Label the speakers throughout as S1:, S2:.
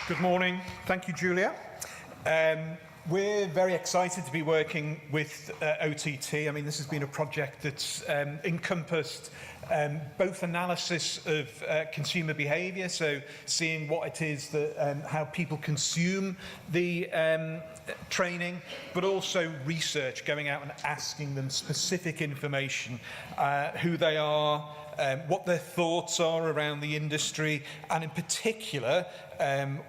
S1: Good morning. Thank you, Julia. We're very excited to be working with OTT. I mean, this has been a project that's encompassed both analysis of consumer behaviour, so seeing what it is that how people consume the training, but also research, going out and asking them specific information, who they are, what their thoughts are around the industry, and in particular,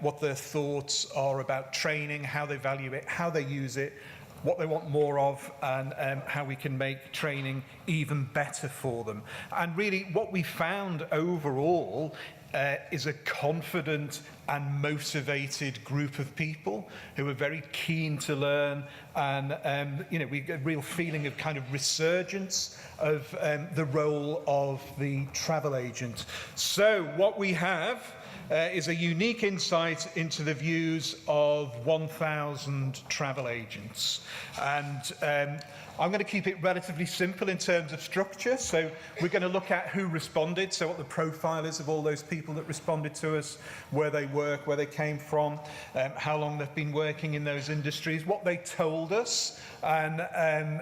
S1: what their thoughts are about training, how they value it, how they use it, what they want more of, and how we can make training even better for them. And really, what we found overall is a confident and motivated group of people who are very keen to learn, and you know, we get a real feeling of kind of resurgence of the role of the travel agent. So what we have is a unique insight into the views of 1,000 travel agents. And I'm going to keep it relatively simple in terms of structure. So we're going to look at who responded, so what the profile is of all those people that responded to us, where they work, where they came from, how long they've been working in those industries, what they told us. And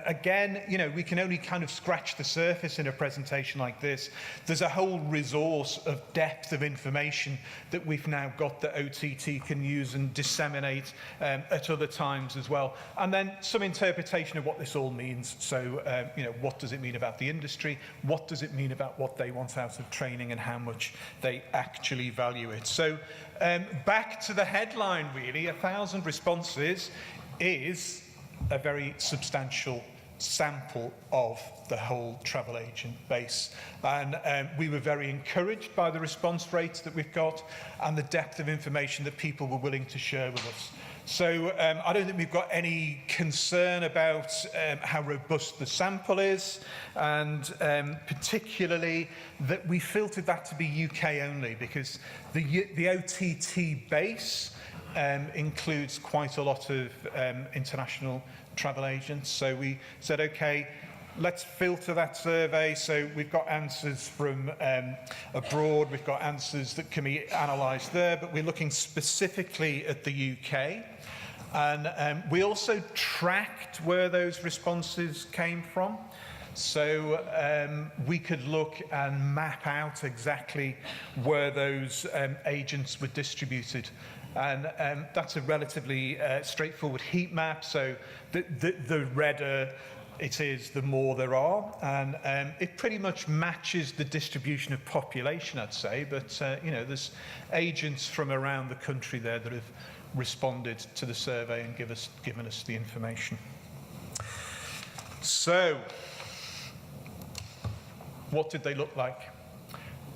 S1: again, you know, we can only kind of scratch the surface in a presentation like this. There's a whole resource of depth of information that we've now got that OTT can use and disseminate at other times as well. And then some interpretation of what this all means. So, you know, what does it mean about the industry? What does it mean about what they want out of training and how much they actually value it? So, back to the headline, really, 1,000 responses is a very substantial sample of the whole travel agent base. And we were very encouraged by the response rates that we've got and the depth of information that people were willing to share with us. So I don't think we've got any concern about how robust the sample is, and particularly that we filtered that to be UK only, because the OTT base includes quite a lot of international travel agents. So we said, okay, let's filter that survey. So we've got answers from abroad, we've got answers that can be analysed there, but we're looking specifically at the UK. And we also tracked where those responses came from. So we could look and map out exactly where those agents were distributed. And that's a relatively straightforward heat map. So the redder it is, the more there are. And it pretty much matches the distribution of population, I'd say. But, you know, there's agents from around the country there that have responded to the survey and given us the information. So, what did they look like?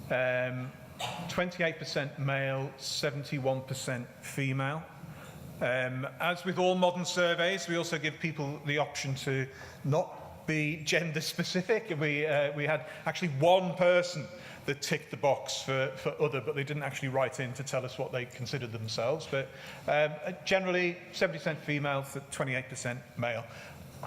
S1: 28% male, 71% female. As with all modern surveys, we also give people the option to not be gender specific. We had actually one person that ticked the box for other, but they didn't actually write in to tell us what they considered themselves. But generally, 70% female, 28% male.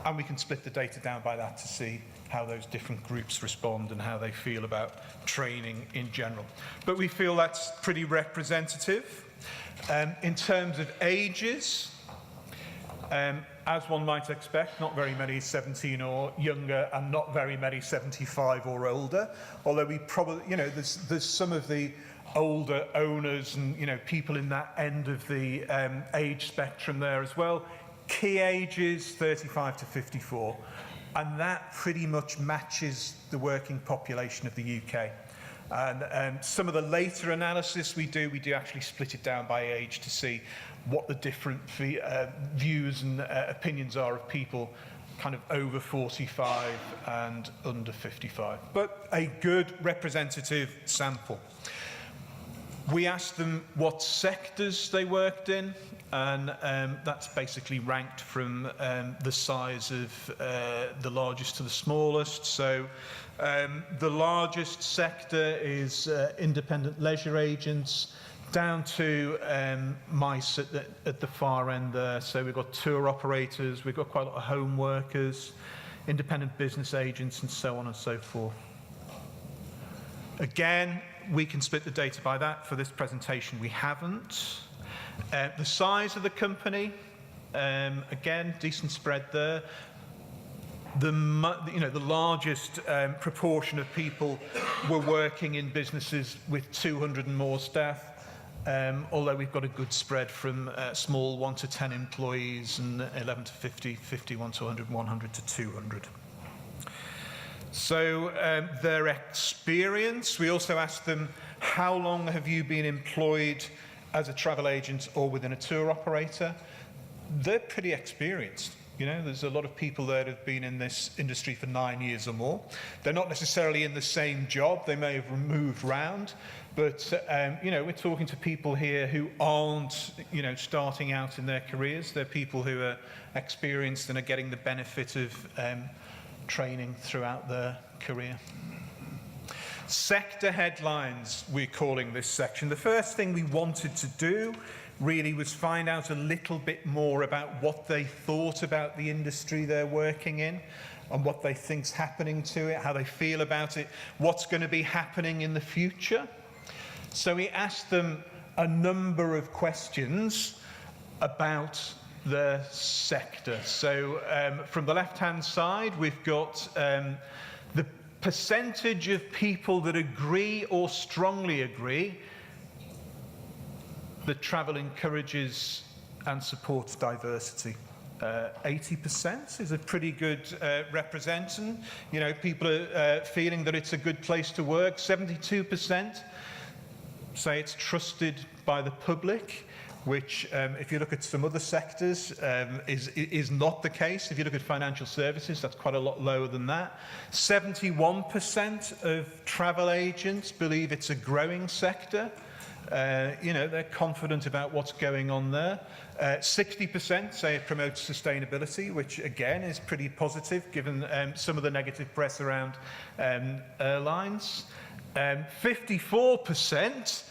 S1: And we can split the data down by that to see how those different groups respond and how they feel about training in general. But we feel that's pretty representative. In terms of ages, as one might expect, not very many 17 or younger, and not very many 75 or older. Although we probably, you know, there's some of the older owners and, you know, people in that end of the age spectrum there as well. Key ages 35 to 54, and that pretty much matches the working population of the UK. And some of the later analysis we do actually split it down by age to see what the different views and opinions are of people kind of over 45 and under 55. But a good representative sample. We asked them what sectors they worked in, and that's basically ranked from the size of the largest to the smallest. So the largest sector is independent leisure agents, down to MICE at the far end there. So we've got tour operators, we've got quite a lot of home workers, independent business agents, and so on and so forth. Again, we can split the data by that. For this presentation, we haven't. The size of the company, again, decent spread there. The largest proportion of people were working in businesses with 200 and more staff, although we've got a good spread from small 1 to 10 employees and 11 to 50, 51 to 100, 100 to 200. So their experience, we also asked them, how long have you been employed as a travel agent or within a tour operator? They're pretty experienced. You know, there's a lot of people there that have been in this industry for 9 years or more. They're not necessarily in the same job. They may have moved round. But, we're talking to people here who aren't, starting out in their careers. They're people who are experienced and are getting the benefit of training throughout their career. Sector headlines, we're calling this section. The first thing we wanted to do really was find out a little bit more about what they thought about the industry they're working in and what they think's happening to it, how they feel about it, what's going to be happening in the future. So we asked them a number of questions about the sector. So from the left-hand side, we've got the percentage of people that agree or strongly agree that travel encourages and supports diversity. 80% is a pretty good representation. People are feeling that it's a good place to work. 72% say it's trusted by the public, which, if you look at some other sectors, is not the case. If you look at financial services, that's quite a lot lower than that. 71% of travel agents believe it's a growing sector. They're confident about what's going on there. 60% say it promotes sustainability, which again is pretty positive given some of the negative press around airlines. 54%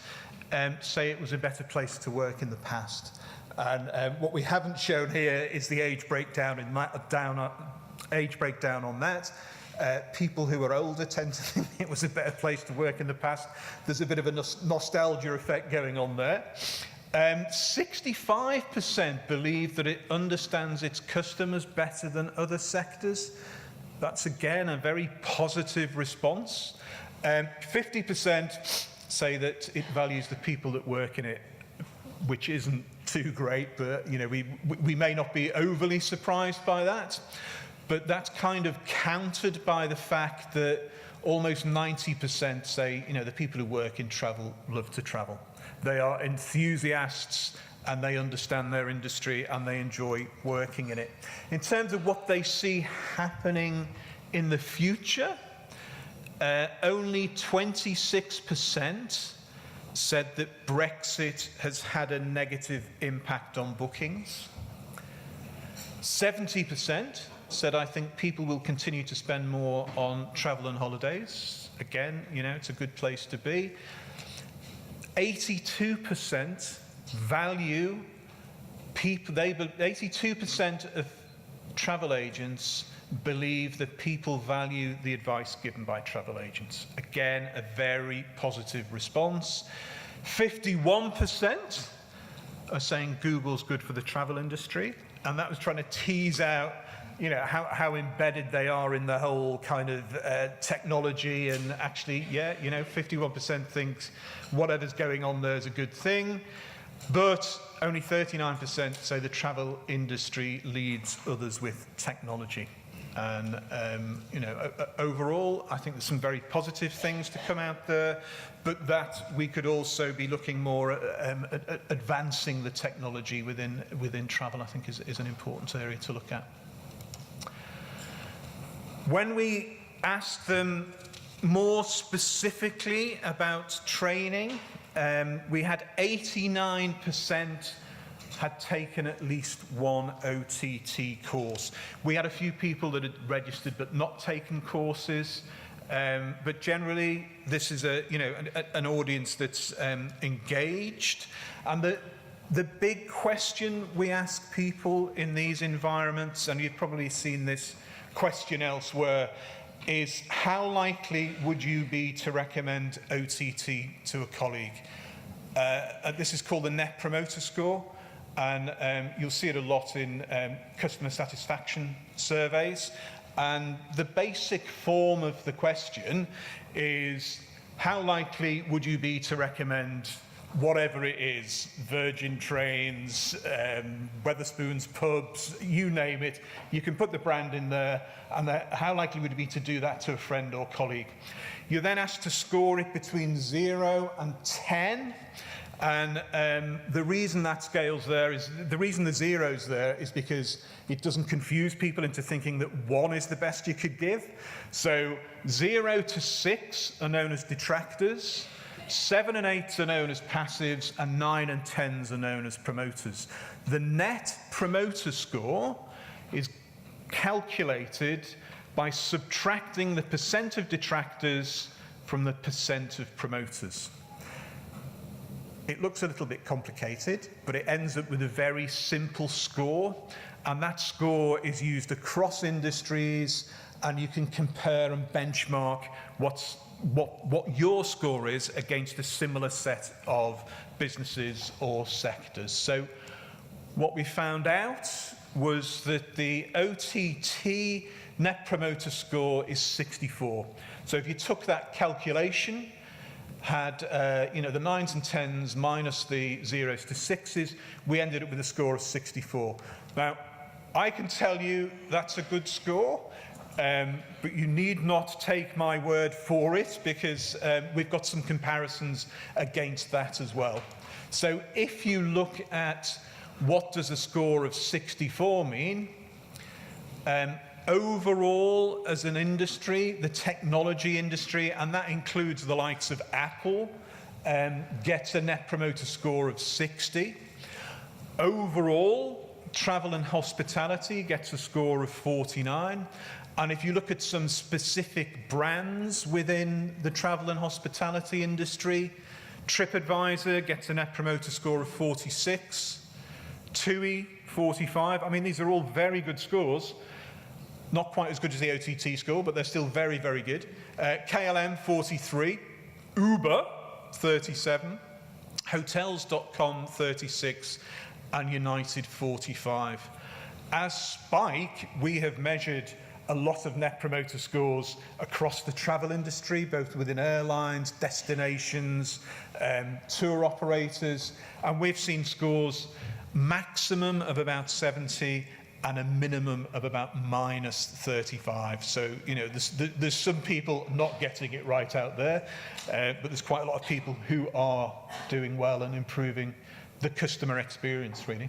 S1: say it was a better place to work in the past. And what we haven't shown here is the age breakdown on that. People who are older tend to think it was a better place to work in the past. There's a bit of a nostalgia effect going on there. 65% believe that it understands its customers better than other sectors. That's, again, a very positive response. 50% say that it values the people that work in it, which isn't too great, but we may not be overly surprised by that. But that's kind of countered by the fact that almost 90% say, the people who work in travel love to travel. They are enthusiasts and they understand their industry and they enjoy working in it. In terms of what they see happening in the future, only 26% said that Brexit has had a negative impact on bookings. 70% said, I think people will continue to spend more on travel and holidays. Again, it's a good place to be. 82% value people, 82% of travel agents believe that people value the advice given by travel agents. Again, a very positive response. 51% are saying Google's good for the travel industry, and that was trying to tease out how embedded they are in the whole kind of technology, and actually, 51% thinks whatever's going on there is a good thing, but only 39% say the travel industry leads others with technology. And, overall, I think there's some very positive things to come out there, but that we could also be looking more at advancing the technology within travel, I think is an important area to look at. When we asked them more specifically about training, we had 89% had taken at least one OTT course. We had a few people that had registered but not taken courses, but generally this is an audience that's engaged. And the big question we ask people in these environments, and you've probably seen this question elsewhere, is how likely would you be to recommend OTT to a colleague? This is called the Net Promoter Score, and you'll see it a lot in customer satisfaction surveys. And the basic form of the question is, how likely would you be to recommend whatever it is, Virgin Trains, Wetherspoons pubs, you name it. You can put the brand in there, and how likely would it be to do that to a friend or colleague? You're then asked to score it between 0 and 10. And the reason that scale's there is, the reason the 0's there is because it doesn't confuse people into thinking that 1 is the best you could give. So 0 to 6 are known as detractors, 7 and 8 are known as passives, and 9 and 10s are known as promoters. The net promoter score is calculated by subtracting the percent of detractors from the percent of promoters. It looks a little bit complicated, but it ends up with a very simple score, and that score is used across industries, and you can compare and benchmark what your score is against a similar set of businesses or sectors. So what we found out was that the OTT Net Promoter Score is 64. So if you took that calculation, had the 9s and 10s minus the 0s to 6s, we ended up with a score of 64. Now, I can tell you that's a good score, but you need not take my word for it, because we've got some comparisons against that as well. So if you look at what does a score of 64 mean, overall, as an industry, the technology industry, and that includes the likes of Apple, gets a Net Promoter Score of 60. Overall, travel and hospitality gets a score of 49. And if you look at some specific brands within the travel and hospitality industry, TripAdvisor gets a Net Promoter Score of 46, TUI 45. I mean, these are all very good scores. Not quite as good as the OTT score, but they're still very, very good. KLM 43, Uber 37, Hotels.com 36, and United 45. As Spike, we have measured a lot of Net Promoter Scores across the travel industry, both within airlines, destinations, tour operators, and we've seen scores maximum of about 70 and a minimum of about minus 35. So, there's some people not getting it right out there, but there's quite a lot of people who are doing well and improving the customer experience, really.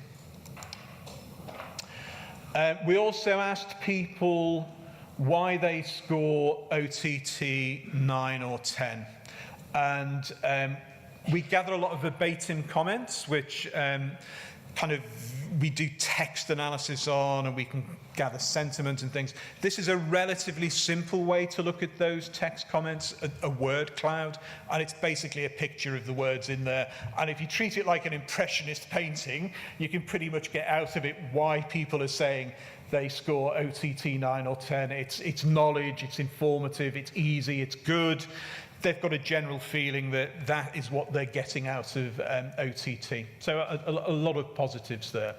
S1: We also asked people why they score OTT 9 or 10. And we gather a lot of verbatim comments, which we do text analysis on, and we can gather sentiment and things. This is a relatively simple way to look at those text comments, a word cloud, and it's basically a picture of the words in there. And if you treat it like an impressionist painting, you can pretty much get out of it why people are saying they score OTT 9 or 10. It's knowledge, it's informative, it's easy, it's good. They've got a general feeling that that is what they're getting out of OTT. So a lot of positives there.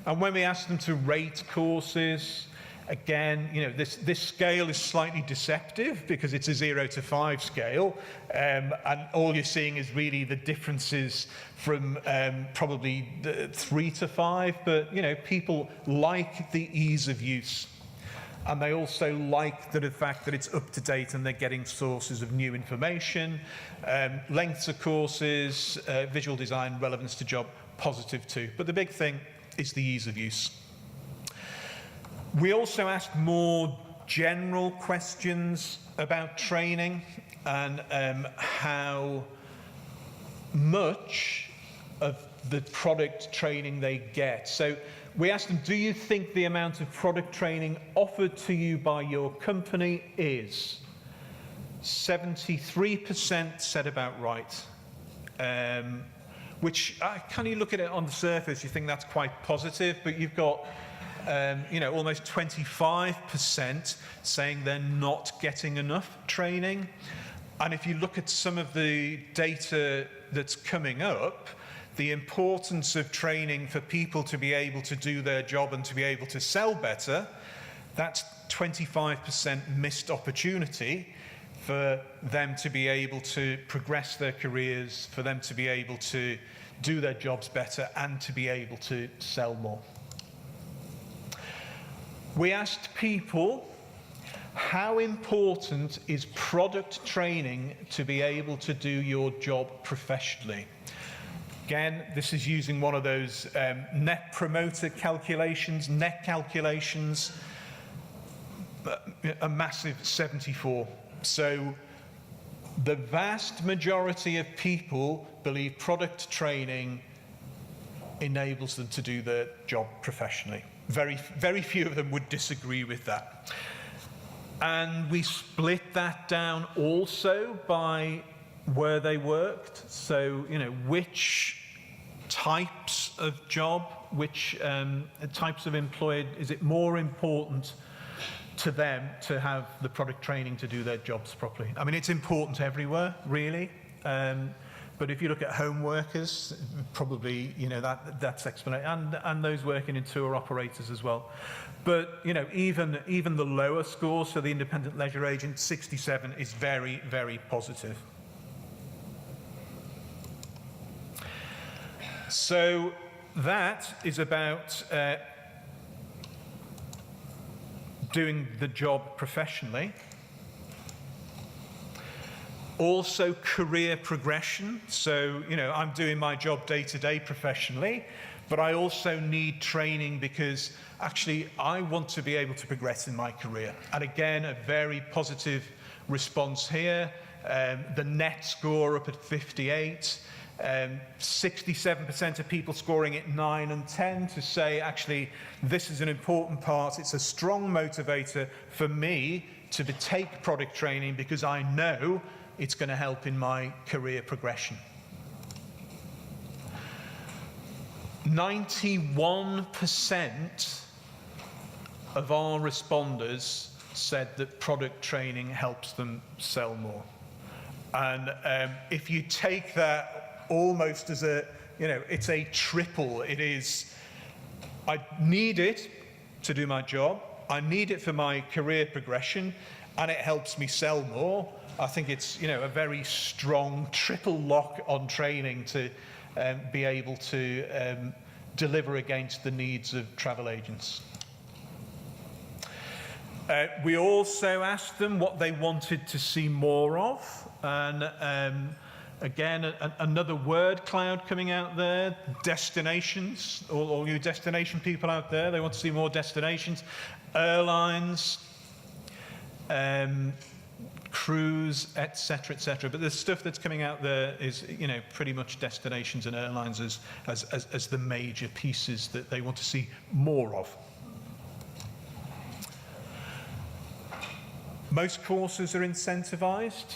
S1: And when we ask them to rate courses, again, this scale is slightly deceptive because it's a 0 to 5 scale, and all you're seeing is really the differences from probably 3 to 5. But people like the ease of use. And they also like the fact that it's up to date and they're getting sources of new information. Lengths of courses, visual design, relevance to job, positive too. But the big thing is the ease of use. We also asked more general questions about training and how much of the product training they get. So we asked them, do you think the amount of product training offered to you by your company is? 73% said about right. Which, kind of look at it on the surface, you think that's quite positive, but you've got, almost 25% saying they're not getting enough training. And if you look at some of the data that's coming up, the importance of training for people to be able to do their job and to be able to sell better, that's 25% missed opportunity for them to be able to progress their careers, for them to be able to do their jobs better and to be able to sell more. We asked people, how important is product training to be able to do your job professionally? Again, this is using one of those net promoter calculations, net calculations, a massive 74. So the vast majority of people believe product training enables them to do their job professionally. Very, very few of them would disagree with that. And we split that down also by where they worked. So, you know, which types of job, which types of employed, is it more important to them to have the product training to do their jobs properly? I mean, it's important everywhere, really. But if you look at home workers, probably, you know, that's explanation, and those working in tour operators as well. But, you know, even the lower scores, so the independent leisure agent, 67, is very, very positive. So that is about doing the job professionally. Also career progression. So, you know, I'm doing my job day to day professionally, but I also need training because actually I want to be able to progress in my career. And again, a very positive response here. The net score up at 58. 67% of people scoring at 9 and 10 to say, actually, this is an important part. It's a strong motivator for me to take product training because I know it's going to help in my career progression. 91% of our responders said that product training helps them sell more. And if you take that almost as a, you know, it's a triple. It is, I need it to do my job, I need it for my career progression, and it helps me sell more. I think it's, you know, a very strong triple lock on training to be able to deliver against the needs of travel agents. We also asked them what they wanted to see more of, and again, another word cloud coming out there, destinations. All you destination people out there, they want to see more destinations. Airlines, cruise, etc., etc. But the stuff that's coming out there is, you know, pretty much destinations and airlines as the major pieces that they want to see more of. Most courses are incentivized,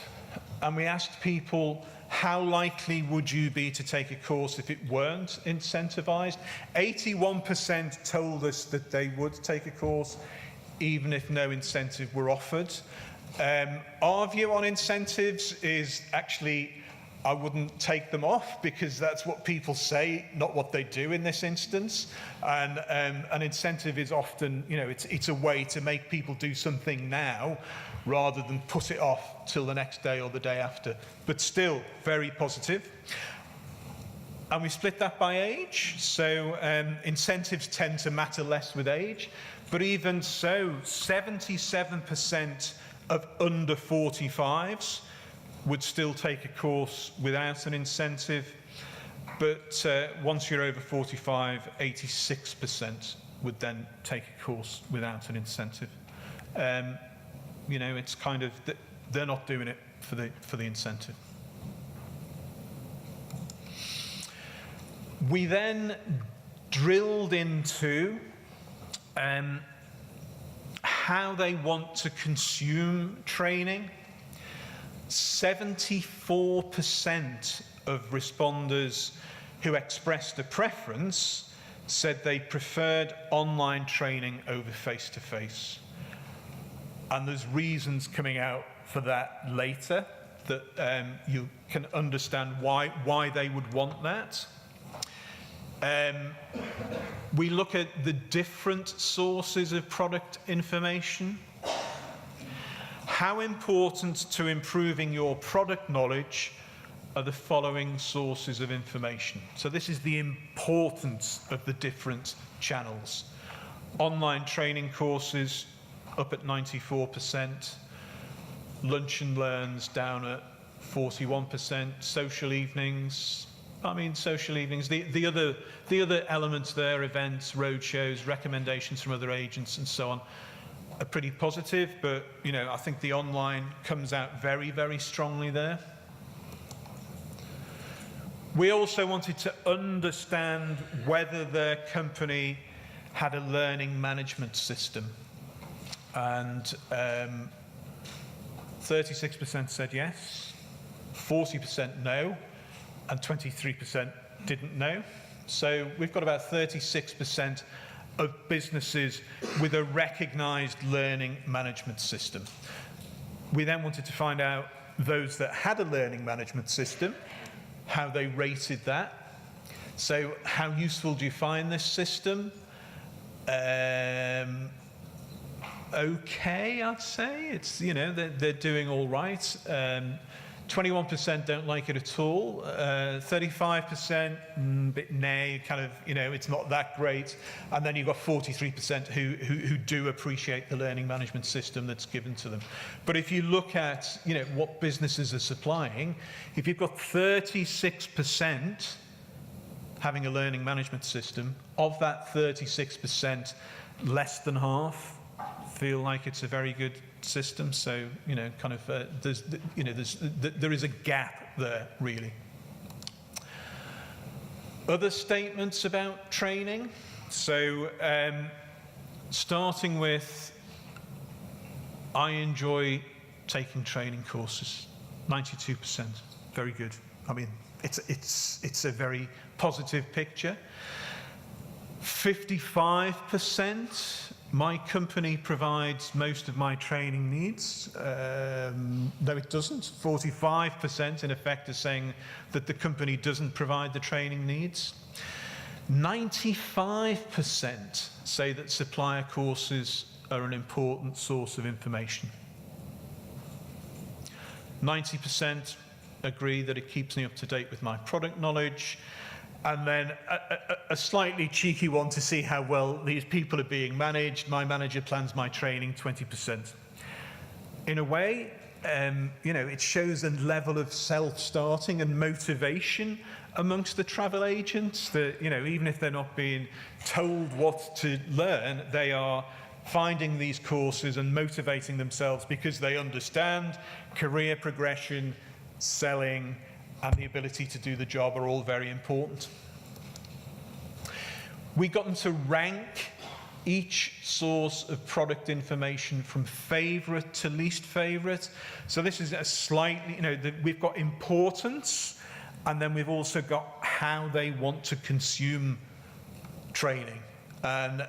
S1: and we asked people, how likely would you be to take a course if it weren't incentivized? 81% told us that they would take a course even if no incentive were offered. Our view on incentives is actually, I wouldn't take them off because that's what people say, not what they do in this instance. And an incentive is often, you know, it's a way to make people do something now rather than put it off till the next day or the day after. But still, very positive. And we split that by age. So incentives tend to matter less with age. But even so, 77% of under 45s would still take a course without an incentive. But once you're over 45, 86% would then take a course without an incentive. You know, it's kind of, they're not doing it for the incentive. We then drilled into how they want to consume training. 74% of responders who expressed a preference said they preferred online training over face-to-face. And there's reasons coming out for that later. that you can understand why they would want that. We look at the different sources of product information. How important to improving your product knowledge are the following sources of information? So this is the importance of the different channels. Online training courses up at 94%, lunch and learns down at 41%, social evenings. I mean, social evenings, the other elements there, events, roadshows, recommendations from other agents and so on, are pretty positive, but you know, I think the online comes out very, very strongly there. We also wanted to understand whether their company had a learning management system, and 36% said yes, 40% no, and 23% didn't know. So we've got about 36% of businesses with a recognised learning management system. We then wanted to find out those that had a learning management system, how they rated that. So how useful do you find this system? Okay, I'd say. It's, you know, they're doing all right. 21% don't like it at all. 35% bit nay, kind of, you know, it's not that great. And then you've got 43% who do appreciate the learning management system that's given to them. But if you look at, you know, what businesses are supplying, if you've got 36% having a learning management system, of that 36%, less than half feel like it's a very good system. So, you know, kind of, there is a gap there, really. Other statements about training. So, starting with, I enjoy taking training courses. 92%, very good. I mean, it's a very positive picture. 55%. My company provides most of my training needs. No, it doesn't. 45% in effect is saying that the company doesn't provide the training needs. 95% say that supplier courses are an important source of information. 90% agree that it keeps me up to date with my product knowledge. And then a slightly cheeky one to see how well these people are being managed. My manager plans my training, 20%. In a way, you know, it shows a level of self-starting and motivation amongst the travel agents that, you know, even if they're not being told what to learn, they are finding these courses and motivating themselves because they understand career progression, selling, and the ability to do the job are all very important. We got them to rank each source of product information from favourite to least favourite. So this is a slightly, you know, we've got importance, and then we've also got how they want to consume training. And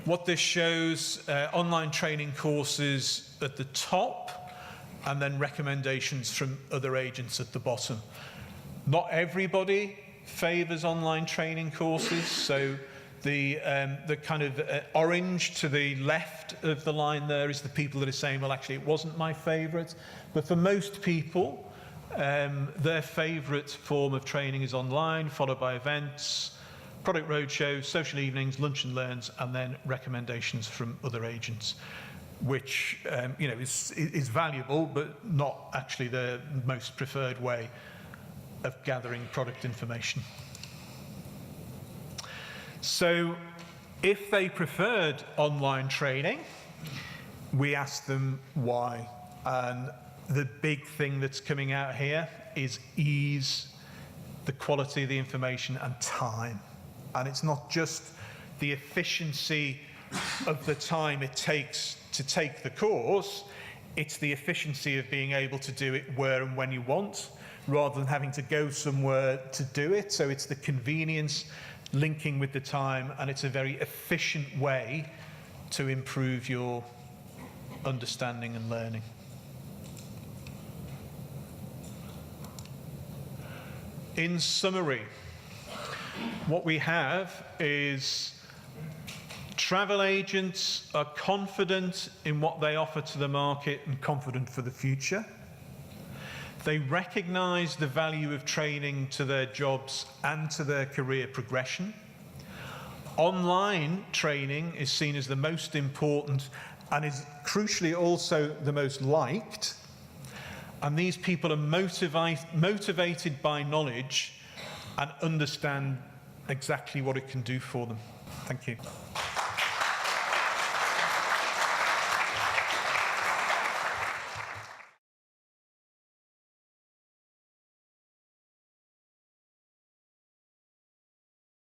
S1: what this shows, online training courses at the top, and then recommendations from other agents at the bottom. Not everybody favours online training courses, so the kind of orange to the left of the line there is the people that are saying, well, actually, it wasn't my favourite. But for most people, their favourite form of training is online, followed by events, product roadshows, social evenings, lunch and learns, and then recommendations from other agents, which you know, is valuable, but not actually the most preferred way of gathering product information. So if they preferred online training, we asked them why. And the big thing that's coming out here is ease, the quality of the information, and time. And it's not just the efficiency of the time it takes to take the course, it's the efficiency of being able to do it where and when you want, rather than having to go somewhere to do it. So it's the convenience linking with the time, and it's a very efficient way to improve your understanding and learning. in summary, what we have is travel agents are confident in what they offer to the market and confident for the future. They recognise the value of training to their jobs and to their career progression. Online training is seen as the most important and is crucially also the most liked. And these people are motivated by knowledge and understand exactly what it can do for them. Thank you.